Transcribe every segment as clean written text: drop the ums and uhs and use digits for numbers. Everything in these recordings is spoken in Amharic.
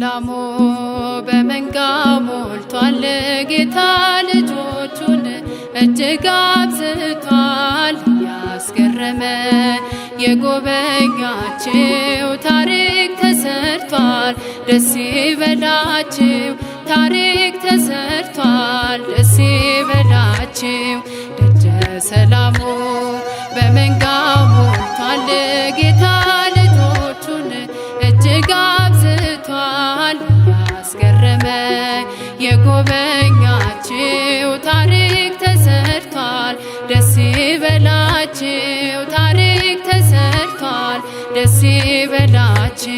ሰላሙ በመንጋው ሞልቷል። ጌታ ልጆቹን እጅግ አብዝቷል። ያስገረመ የጎበኛችሁ ታሪክ ተሰርቷል። ደስ ይበላችሁ ታሪክ ተሰርቷል። ደስ ይበላችሁ ደጀ ሰላሙ በመንጋው ሞልቷል። ጌታ ልጆቹን እጅግ አብዝቷል። ያስገረመ የጎበኛችሁ ታሪክ ተሰርቷል። ደስ ይበላችሁ ታሪክ ተሰርቷል። ደስ ይበላችሁ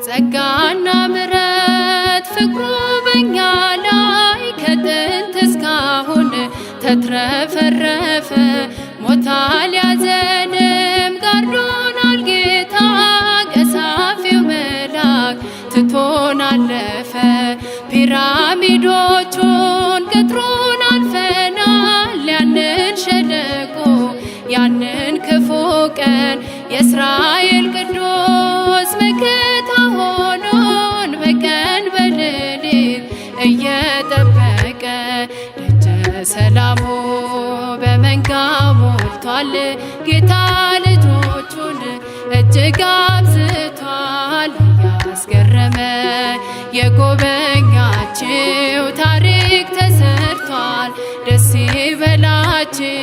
ጸጋና ምሕረት ፍቅሩ በኛ ላይ ከጥንት እስካሁን ተትረፈረፈ። ሞት አልያዘንም ጋርዶናል ጌታ፣ ቀሳፊው መልአክ ትቶን አለፈ። ፒራሚዶቹን ቅጥሩን አልፈናል። ያንን ሸለቆ ያንን ክፉ ቀን የእስራኤል ቅዱስ መከታ ሆኖን በቀን በሌሊት እየጠበቀ ደጀ ሰላሙ በመንጋው ሞልቷል። ጌታ ልጆቹን እጅግ አብዝቷል። ያስገረመ የጎበኛችሁ ታሪክ ተሰርቷል። ደስ ይበላችሁ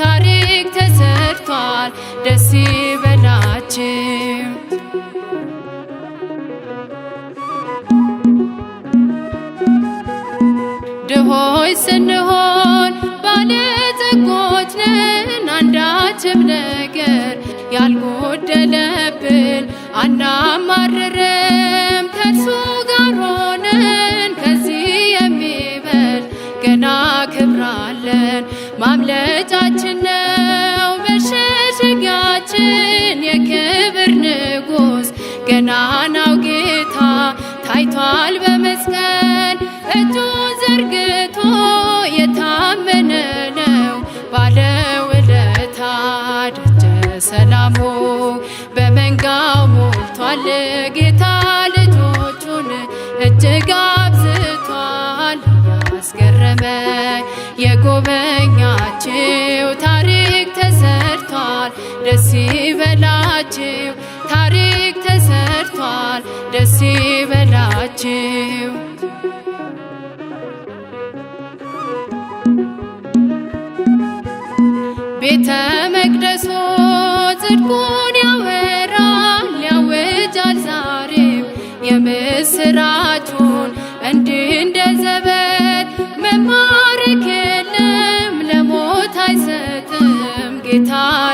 ታሪክ ተሰርቷል። ደስ ይበላችሁ ድሆች ስንሆን ባለጠጎች ነን። አንዳችም ነገር ያልጎደለብን አናማርርም ከእርሱ ጋር ሆነን። ከዚህ የሚበልጥ ገና ክብር አለን። ማምለጫችን ነው መሸሸጊያችን። የክብር ንጉሥ ገናናው ጌታ ታይቷል በመስቀል እጁን ዘርግቶ። የታመነ ነው ባለውለታ ደጀ ሰላሙ በመንጋው ሞልቷል። ጌታ ልጆቹን እጅግ አብዝቷል። ያስገረመ የጎበኛችሁ ታሪክ ተሰርቷል። ደስ ይበላችሁ ታሪክ ተሰርቷል። ደስ ይበላችሁ ቤተ መቅደሱ ጽድቁን ያወራል። ያውጃል ዛሬም የምስራቹን እንዲህ እንደ ዘበት መማረክ የለም። ለሞት አይሰጥም ጌታ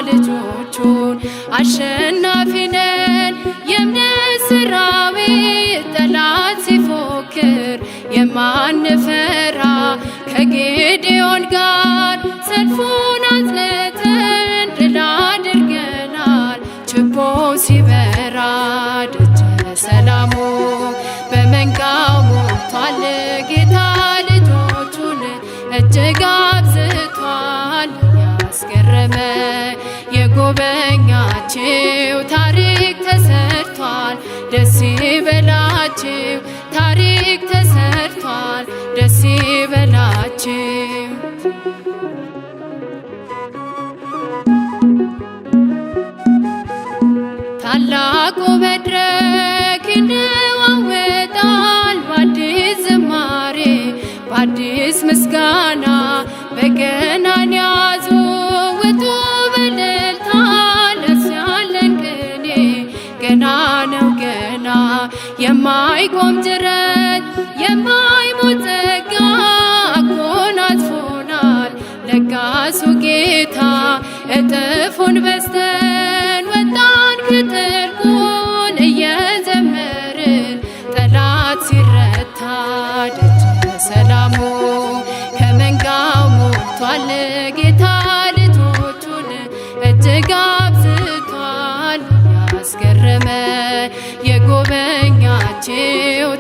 ልጆቹን። አሸናፊ ነን የእምነት ሰራዊት ጠላት ሲፎክር የማንፈራ ከጌዴዎን ጋር ሰልፉን አጽንተን ድል አድርገናል። ችቦ ሲበራ ደጀ ሰላሙ በመንጋው ሞልቷል። ጌታ ልጆቹን እጅግ አብዝቷል። ያስገረመ የጎበኛችሁ ታሪክ ተሰርቷል። ደስ ይበላችሁ ታሪክ ተሰርቷል። ደስ ይበላችሁ ታላቁ መድረክ ይነዋወጣል። በአዲስ ዝማሬ በአዲስ ምስጋና በገናን ያዙ ውጡ በእልልታ። ለእርሱ ያለን ቅኔ ገና ነው ገና የማይቆም ጅረት የማይሞት ጸጋ አጎናጽፎናል ለጋሱ ጌታ። እጥፉን በዝተን ወጣን ከጥልቁን እየዘመርን ጠላት ሲረታ ደጀ ሰላሙ ከመንጋው ሞልቷል። ጌታ ልጆቹን እጅግ አብዝቷል። ያስገረመ የጎበኛችሁ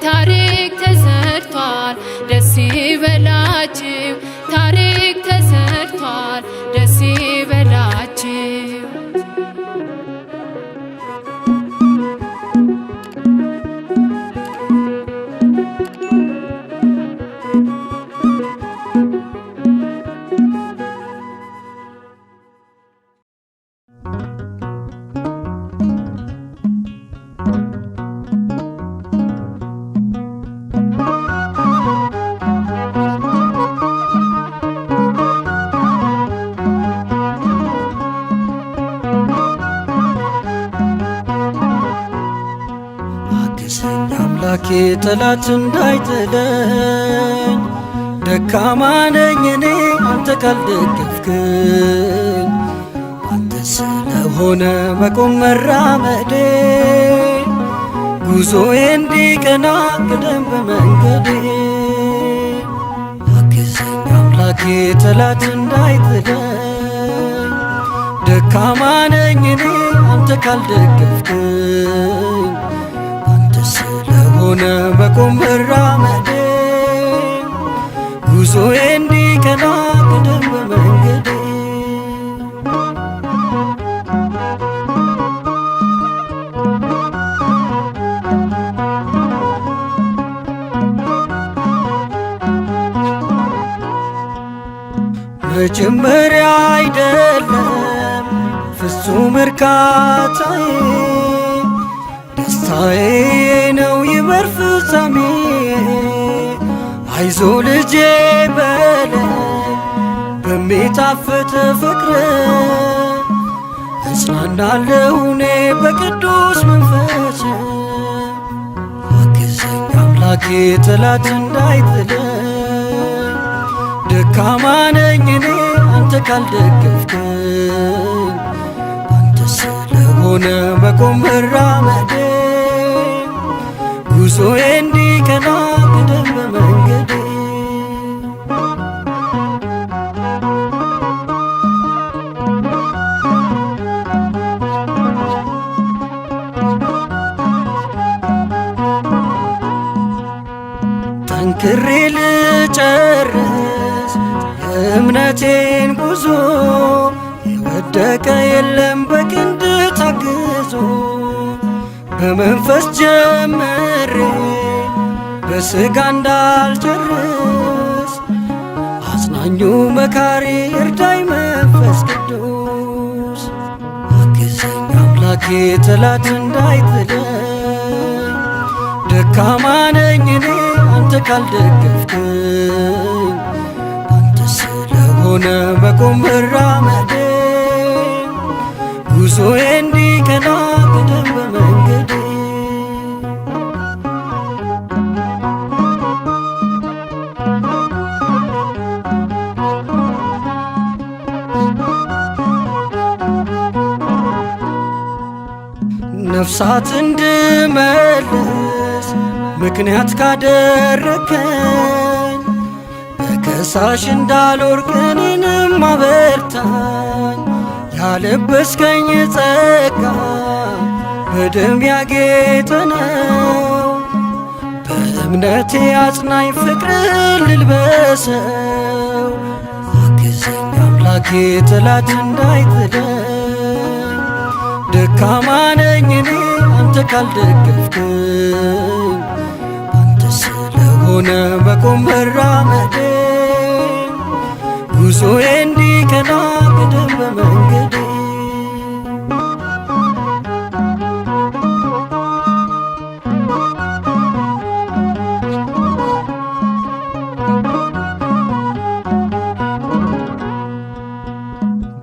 ታሪክ ተሰርቷል። ደስ ይበላችሁ ታሪክ ተሰርቷል። ደስ ይበላችሁ አምላኬ ጠላት እንዳይጥለኝ ደካማ ነኝ እኔ አንተ ካልደገፍክኝ አንተ ስለሆነ መቆም መራመዴ ጉዞዬ እንዲቀና ቅደም በመንገዴ አግዘኝ አምላኬ ጠላት እንዳይጥለኝ ደካማ ነኝ እኔ አንተ ካልደገፍክኝ አንተ ስለሆነ መቆም መራመዴ ጉዞዬ እንዲቀና ቅደም በመንገዴ መጀመሪያ አይደለም ፍጹም እርካታዬ ደስታዬ ነው ይበር ፍጻሜ አይዞ ልጄ በለኝ በሚጣፍጥ ፍቅር እጽናናለሁ እኔ በቅዱስ መንፈስ አግዘኝ አምላኬ ጠላት እንዳይጥለኝ ደካማ ነኝ እኔ አንተ ካልደገፍክኝ አንተ ስለሆነ መቆም መራመዴ ጉዞዬ እንዲቀና ቅደም በመንገዴ ጠንክሬ ልጨርስ የእምነቴን ጉዞ የወደቀ የለም በክንድ ታግዞ በመንፈስ ጀምሬ በሥጋ እንዳልጨርስ አጽናኙ መካሪ እርዳኝ መንፈስ ቅዱስ አግዘኝ አምላኬ ጠላት እንዳይጥለኝ ደካማ ነኝ እኔ አንተ ካልደገፍክኝ አንተ ስለሆነ መቆም መራመዴ ጉዞዬ እንዲቀና ቅደም በመንገዴ ነፍሳት እንድመልስ ምክንያት ካደረከኝ በከሳሽ እንዳልወድቅ እኔንም አበርታኝ ያለበስከኝ ጸጋ በደም ያጌጠ ነው በእምነቴ አጽናኝ ፍቅር ልልበሰው አግዘኝ አምላኬ ጠላት እንዳይጥለኝ ደካማ ነኝ እኔ አንተ ካልደገፍክኝ አንተ ስለሆነ መቆም መራመዴ ጉዞዬ እንዲቀና ቅደም በመንገዴ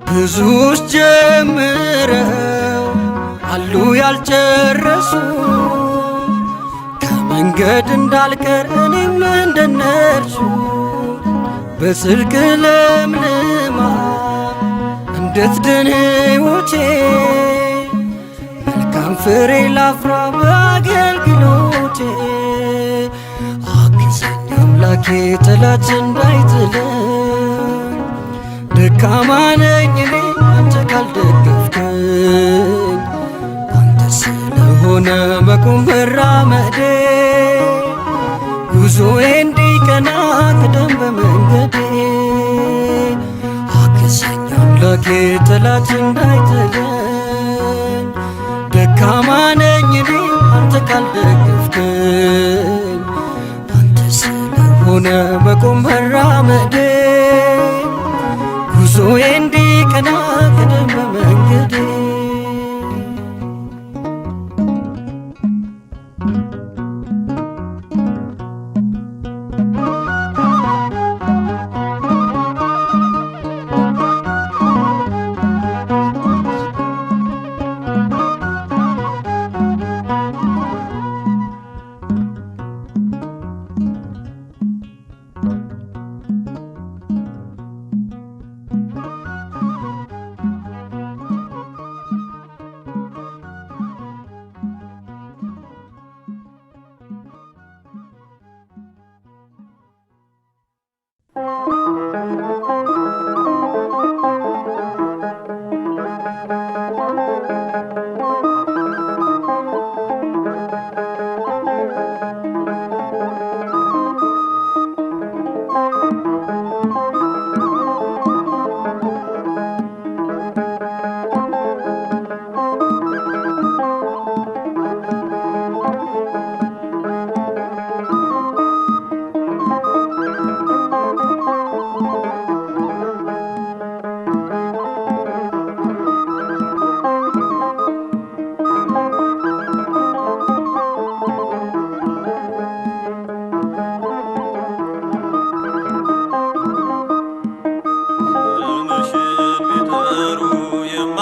ብዙዎች ጀምረው አሉ ያልጨረሱ ከመንገድ እንዳልቀር እኔም እንደነርሱ በጽድቅ ለምልማ እንድትድን ሕይወቴ መልካም ፍሬ ላፍራ በአገልግሎቴ አግዘኝ አምላኬ ጠላት እንዳይጥለኝ ደካማ ነኝ እኔ አንተ ካልደገፍክኝ አንተ ስለሆነ መቆም መራመዴ ጉዞዬ እንዲቀና ቅደም በመንገዴ አግዘኝ አምላኬ ጠላት እንዳይጥለኝ ደካማ ነኝ እኔ አንተ ካልደገፍክኝ አንተ ስለሆነ መቆም መራመዴ ጉዞዬ እንዲቀና ቅደም በመንገዴ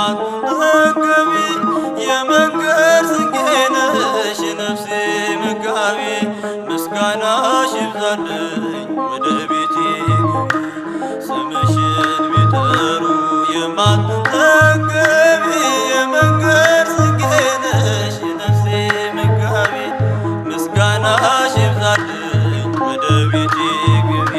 የማትጠገቢ የመንገድ ስንቄ ነሽ የነፍሴ መጋቢ ምስጋናሽ ይብዛልኝ ወደ ቤቴ ግቢ ስምሽን ቢጠሩ የማትጠገቢ የመንገድ ስንቄ ነሽ የነፍሴ መጋቢ ምስጋናሽ ይብዛልኝ ወደ ቤቴ ግቢ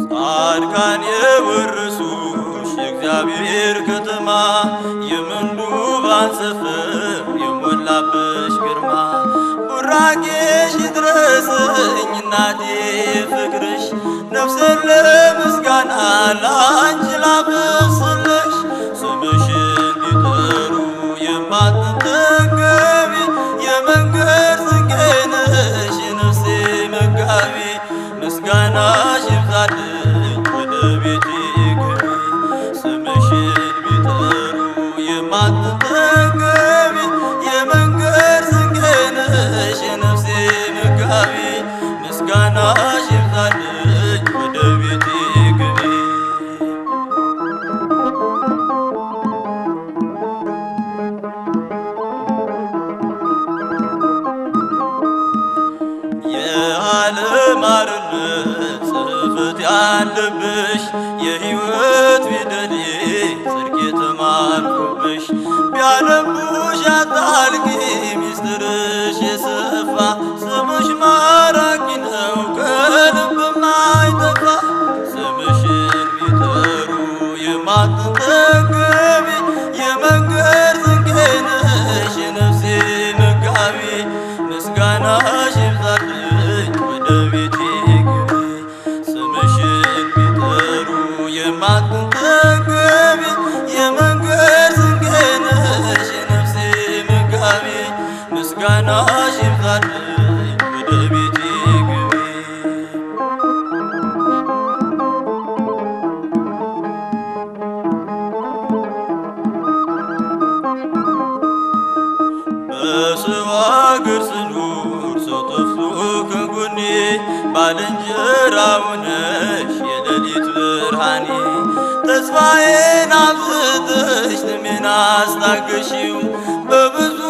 ጻድቃን የወረሱሽ የእግዚአብሔር ከተማ የምንዱባን ሰፈር የሞላብሽ ግርማ ቡራኬሽ ይድረሰኝ እናቴ ፍቅርሽ ነፍሴን ለምስጋና ላንቺ ላብስልሽ ስምሽን ቢጠሩ የማትጠገቢ የመንገድ ስንቄ ነሽ የነፍሴ መጋቢ ምስጋናሽ ይብዛልኝ ወደ ቤቴ ግቢ ስምሽን ቢጠሩ የማትጠገቢ የመንገድ ስንቄ ነሽ የነፍሴ መጋቢ ምስጋናሽ ይብዛልኝ ወደ ቤቴ ግቢ የዓለም አርነት ጽሕፈት ያለብሽ የሕይወት ፊደሌ ጽድቅ የተማርኩብሽ ቢያነቡሽ ያጣልቂ ሚስጥርሽ የሰፋ ስምሽ ማራኪ ነው ከልብ ማይጠፋ ስምሽን ቢጠሩ የማትጠገቢ የመንገድ ስንቄ ነሽ የነፍሴ መጋቢ ምስጋናሽ ይብዛልኝ ወደ ቤቴ ግቢ ስምሽን ቢጠሩ የማትጠገቢ የመንገድ ስንቄ ነሽ የነፍሴ መጋቢ ምስጋናሽ ይብዛልኝ ወደ ቤቴ ግቢ በሰው አገር ስኖር ሰው ጠፍቶ ከጎኔ ባልንጀራው ነሽ የሌሊት ብርሃኔ ተስፋዬን አብዝተሽ ስሜን አስታገሺው በብዙ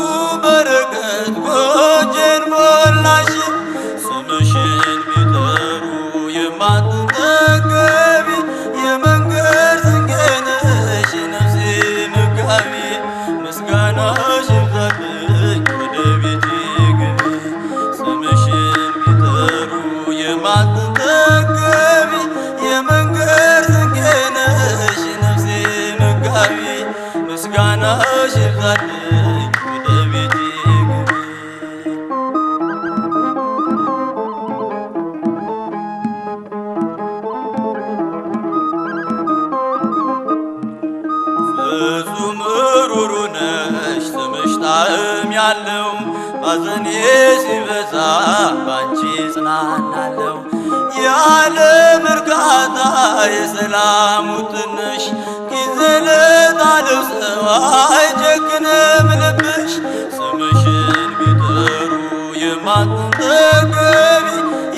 በረከት ጎጆዬን ሞላሽው ስምሽን ቢጠሩ የማትጠገቢ የመንገድ ስንቄ ነሽ የነፍሴ መጋቢ ምስጋናሽ ይብዛልኝ ወደ ቤቴ ግቢ ስምሽን ቢጠሩ የማትጠገቢ የመንገድ ስንቄ ነሽ የነፍሴ መጋቢ ምስጋናሽ ይብዛልኝ ወደ ቤቴ ግቢ ፍጹም ሩሩ ነሽ ስምሽ ጣዕም ያለው ባዘኔ ሲበዛ ባንቺ ጽናናለው የዓለም እርካታ የሰላሙ ትንሽ ጊዜ ለጣለው ሰው አይጨክንም ልብሽ ስምሽን ቢጠሩ የማትጠገቢ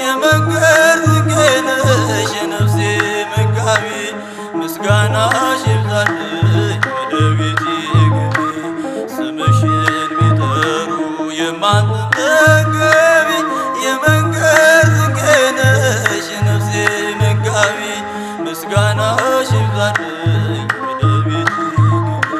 የመንገድ ስንቄ ነሽ የነፍሴ መጋቢ ምስጋናሽ ይብዛልኝ ወደ ቤቴ ግቢ ስምሽን ቢጠሩ የማትጠገቢ የመንገድ ስንቄ ነሽ የነፍሴ መጋቢ ምስጋናሽ ይብዛልኝ ወደ ቤቴ ግቢ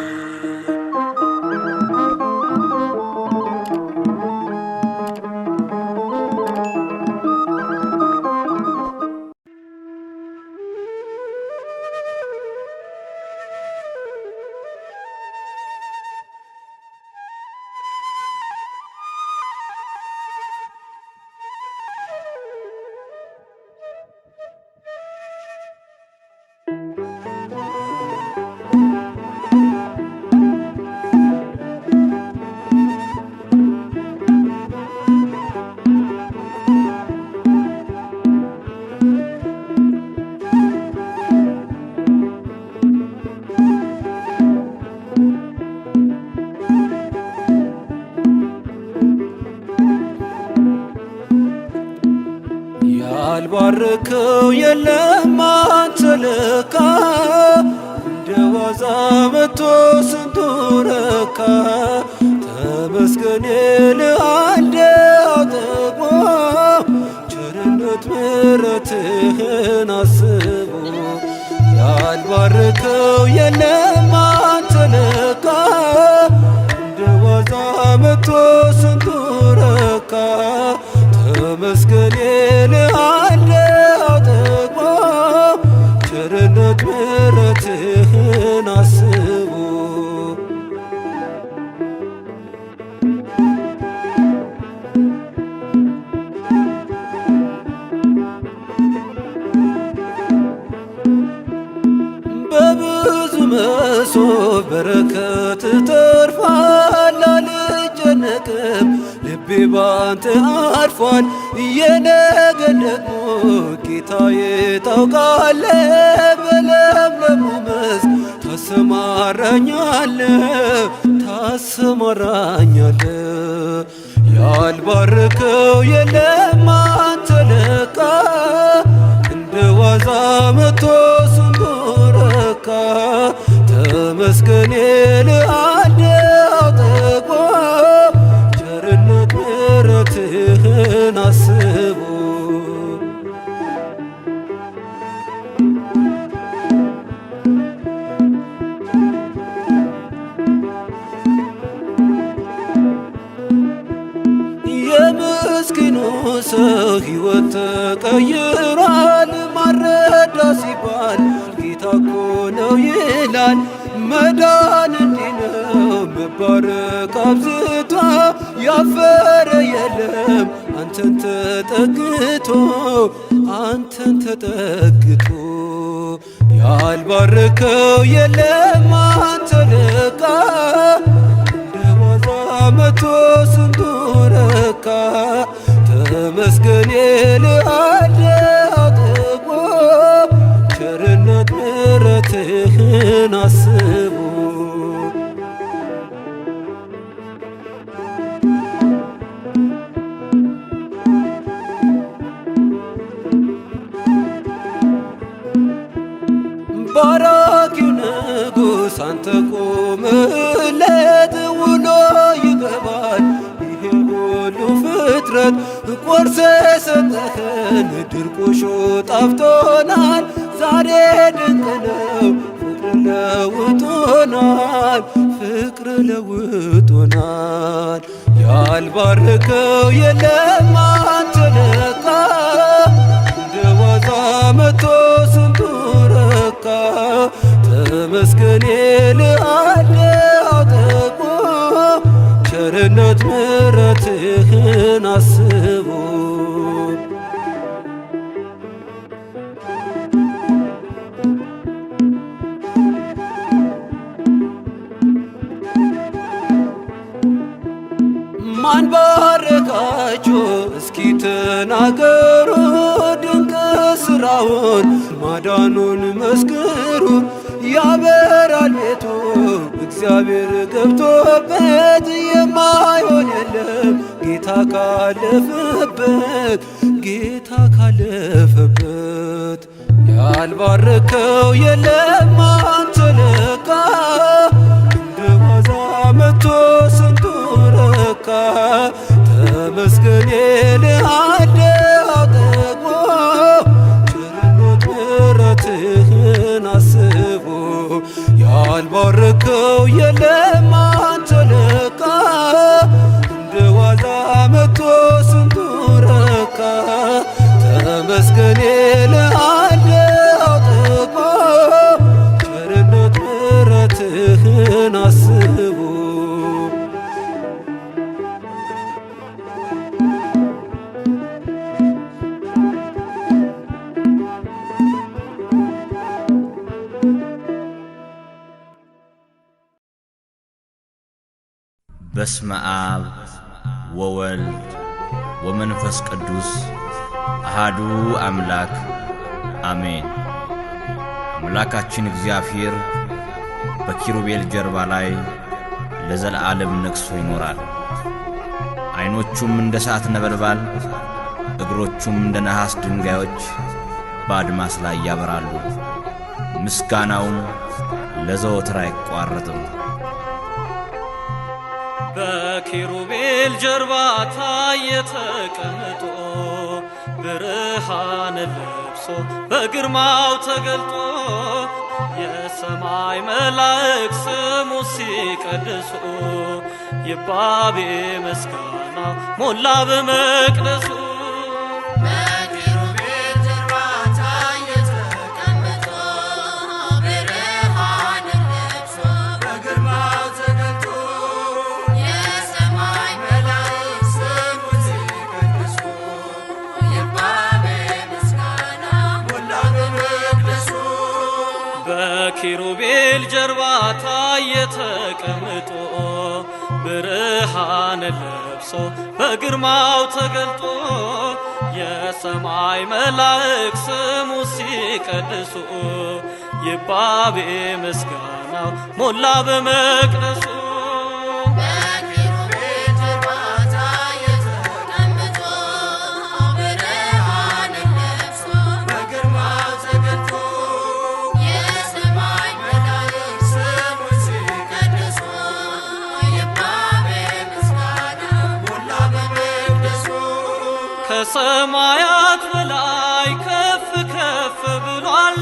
ያልባረከው የለም አንተ ለካ እንደ ዋዛ መጥቶ ስንቱ ረካ ተመስገን ይልሃለው ጠግቦ ቸርነት ምሕረትህን አስቦ ያልባረከው የለም አንተ ለካ እንደ ዋዛ መጥቶ ስንቱ ረካ ተመስገን ይልሃለው ጠግቦ ቸርነት ምሕረትህን አስቦ በብዙ መሶብ በረከት ተርፏል አልጨነቅም ልቤ ባንተ አርፏል የነገን ደግሞ ጌታዬ ታውቃለህ በለምለሙ መስክ ታሰማራኛለህ ያልባረከው የለም አንተ ለካ እንደ ዋዛ መጥቶ ስንቱ ረካ ተመስገን ይልሃለው ጠግቦ ቸርነት ምሕረትህን አስቦ የምስኪኑ ሰው ሕይወት ተቀይሯል ማረዳ ሲባል ጌታ እኮ ነው ይላል መዳን እንዲህ ነው መባረክ አብዝቶ ያፈረ የለም አንተን ተጠግቶ ያልባረከው የለም አንተ ለካ እንደ ዋዛ መጥቶ ስንቱ ረካ ተመስገን ይልሃለው ጠግቦ ቸርነት ምሕረትህን አስቦ ባራኪው ንጉሥ አንተ ቆመህለት ውሎ ይገባል ይሄ ሁሉ ፍጥረት ቆርሰ ሰጠኸን ድርቆሾ ጣፍቶናል ዛሬ ድንቅ ነው ፍቅር ለውጦናል ያልባረከው የለም አንተ ለካ እንደ ዋዛ መጥቶ ስንቱ ረካ ተመስገን ይልሃለው ጠግቦ ቸርነት ምሕረትህን አስቦ ማን ባረካችሁ እስኪ ተናገሩ ድንቅ ሥራውን ማዳኑን መስክሩ ያበራል ቤቱ እግዚአብሔር ገብቶበት የማይሆን የለም ጌታ ካለፈበት ያልባረከው የለም አንተ ለካ እንደ ዋዛ መጥቶ ስንቱ ረካ ተመስገን ይልሃለው ጠግቦ ቸርነት ምሕረትህን አስቦ ያልባረከው የለም አንተ ለካ እንደ ዋዛ መጥቶ ስንቱ ረካ ተመስገን ይልሃለው ጠግቦ ቸርነት ምሕረትህን አስቦ በስመ አብ ወወልድ ወመንፈስ ቅዱስ አሃዱ አምላክ አሜን። አምላካችን እግዚአብሔር በኪሩቤል ጀርባ ላይ ለዘላለም ነግሶ ይኖራል። ዓይኖቹም እንደ እሳት ነበልባል እግሮቹም እንደ ነሐስ ድንጋዮች በአድማስ ላይ ያበራሉ። ምስጋናውም ለዘወትር አይቋረጥም። በኪሩቤል ጀርባ ታየ ተቀምጦ ብርሃን ለብሶ በግርማው ተገልጦ የሰማይ መላእክት ስሙ ሲቀድሱ ይባቤ ምስጋና ሞላ በመቅደሱ በኪሩቤል ጀርባ ታየ ተቀምጦ ብርሃን ለብሶ በግርማው ተገልጦ የሰማይ መላእክት ስሙ ሲቀድሱ ይባቤ ምስጋናው ሞላ በመቅደሱ ከሰማያት በላይ ከፍ ከፍ ብሏል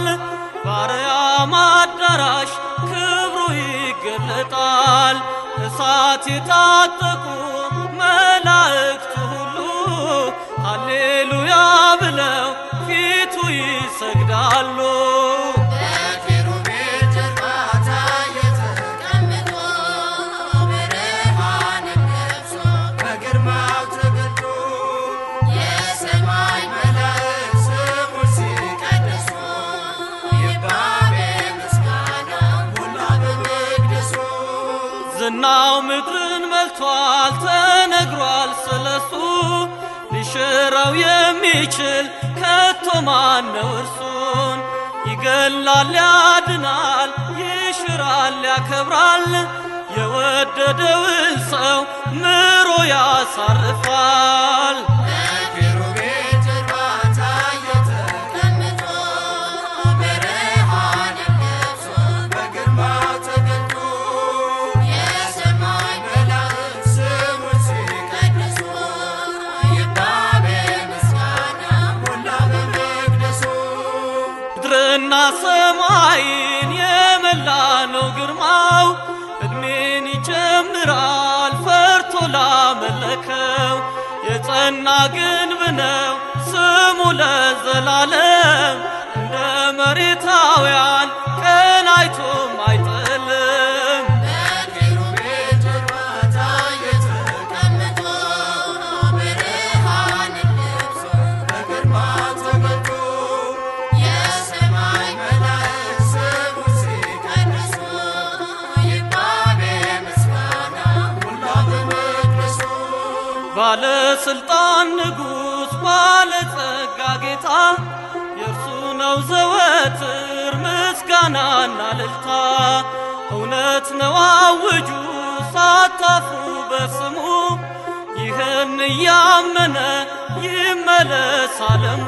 በአርያም አዳራሽ ክብሩ ይገለጣል። እሳት የታጠቁ መላእክቱ ሁሉ ሃሌሉያ ብለው ፊቱ ይሰግዳሉ። ዝናው ምድርን መልቷል ተነግሯል ስለሱ ሊሽረው የሚችል ከቶ ማን ነው እርሱን? ይገላል ያድናል ይሽራል ያከብራል የወደደውን ሰው ምሮ ያሳርፋል። ምድርና ሰማይን የመላ ነው ግርማው እድሜን ይጨምራል ፈርቶ ላመለከው የጸና ግንብ ነው ስሙ ለዘላለም እንደ መሬታውያን ቀን አይቶም አይጥልም። ባለስልጣን ንጉሥ ባለጸጋ ጌታ የእርሱ ነው ዘወትር ምስጋናና እልልታ። እውነት ነው አውጁ ሳታፍሩ በስሙ ይህን እያመነ ይመለስ ዓለሙ።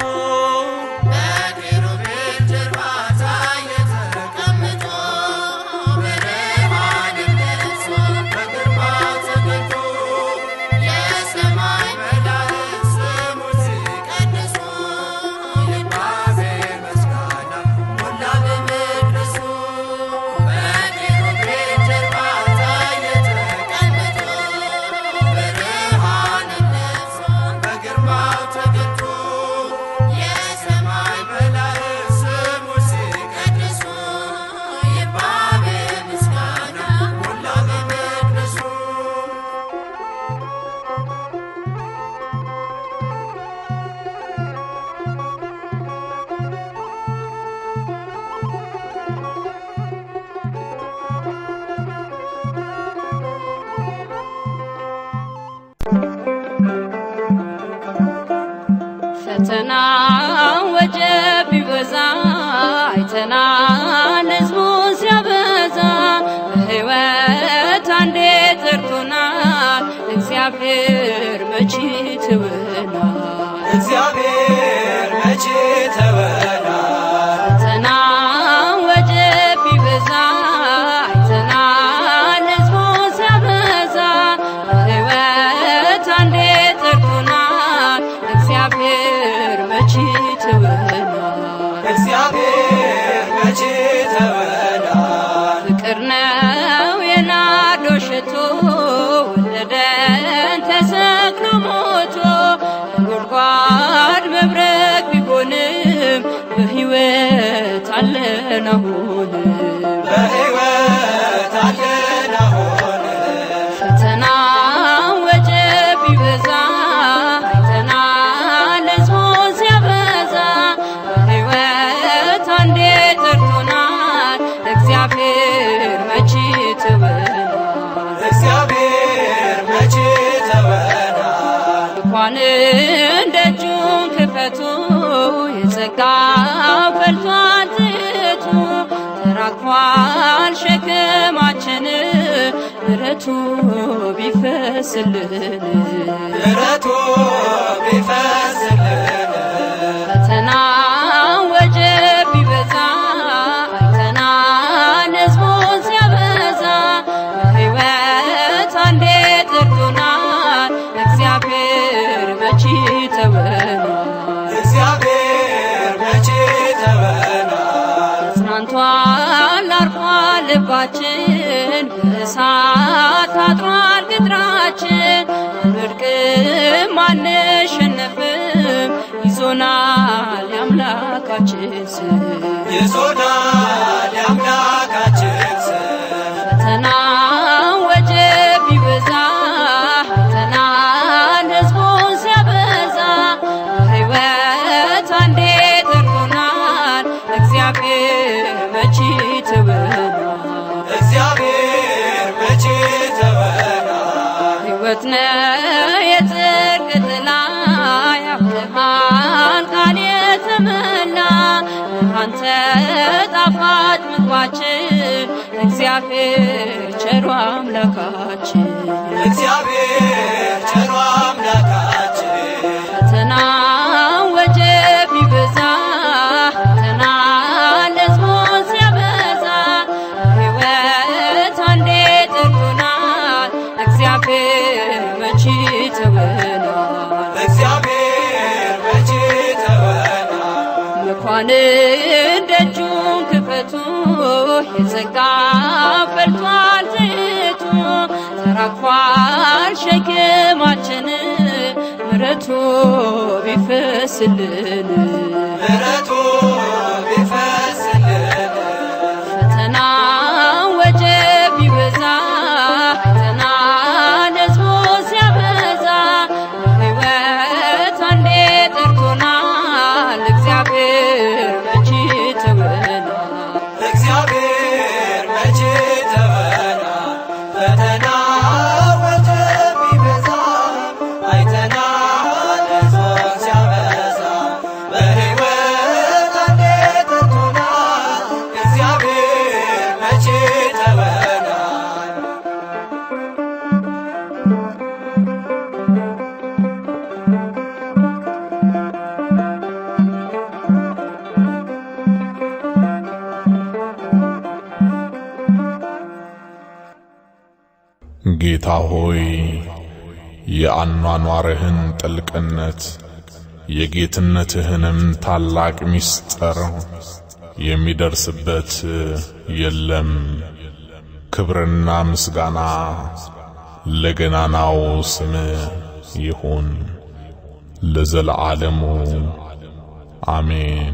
ፈተና ወጀብ ቢበዛ አይተናል ሕዝቡን ሲያበዛ በሕይወት አንዴ ጠርቶናል እግዚአብሔር መቼ ትወናል። እግዚአብሔር መቼ ተወናል ፈተና ወጀብ ቢበዛ አይተናል ሕዝቡን ሲያበዛ በሕይወት አንዴ ጠርቶናል እግዚአብሔር መቼ ተወናል እግዚአብሔር መቼ ተወናል ፍቅር ነው የናዶ ሽቶ ወለደን ተሰቅሎ ሞቶ ጉድጓድ መብረቅ ቢሆንም በሕይወት አለን አሁንም በሕይወት አለን አሁንም ፈተና ወጀብ ቢበዛ አይተናል ሕዝቡን ሲያበዛ በሕይወት አንዴ ጠርቶናል እግዚአብሔር መቼ ተወናል እግዚአብሔር መቼ ተወናል እንኳን ደጁን ክፈቱ የጸጋ ፈልቷል ትቱ ተራግፏል ሸክማችን ምሕረቱ ቢፈስልን ምሕረቱ ቢፈስልን ፈተና ወጀብ ቢበዛ አይተናል ሕዝቡን ሲያበዛ በሕይወት አንዴ ጠርቶናል እግዚአብሔር መቼ ተወናል እግዚአብሔር መቼ ተወናል ተጽናንቷል አርፏል ልባችን በእሳት ታጥሯል ቅጥራችን አንወድቅም አንሸነፍም ይዞናል የአምላካችን ስም ይዞናል የአምላካችን ስም ፈተና ወጀብ ቢበዛ አይተናል ሕዝቡን ሲያበዛ በሕይወት አንዴ ጠርቶናል እግዚአብሔር መቼ ተወናል እግዚአብሔር መቼ ተወናል ሕይወት ነው የጽድቅ ጥላ ያብርሃን ቃል የተመላ አንተ ጣፋጭ ምግባችን እግዚአብሔር ቸሩ አምላካችን እግዚአብሔር ቸሩ አምላካችን ፈተና ወጀብ ቢበዛ አይተናል ሕዝቡን ሲያበዛ በሕይወት አንዴ ጠርቶናል እግዚአብሔር መቼ ተወናል እግዚአብሔር መቼ ተወናል መኳንን ደጁን ክፈቱ የጸጋ ፈልቷል ትቱ ተራግፏል ሸክማችን ምሕረቱ ቢፈስልን ምሕረቱ ቢፈስልን ፈተና ወጀብ ቢበዛ አይተናል ሕዝቡን ሲያበዛ በሕይወት አንዴ ጠርቶናል እግዚአብሔር መቼ ተወናል እግዚአብሔር መቼ ተወናል ፈተና ወጀብ ቢበዛ አይተናል ሕዝቡን ሲያበዛ በሕይወት አንዴ ጠርቶናል እግዚአብሔር መቼ ተወናል ጌታ ሆይ የአኗኗርህን ጥልቅነት የጌትነትህንም ታላቅ ምስጢር የሚደርስበት የለም። ክብርና ምስጋና ለገናናው ስም ይሁን ለዘለዓለሙ አሜን።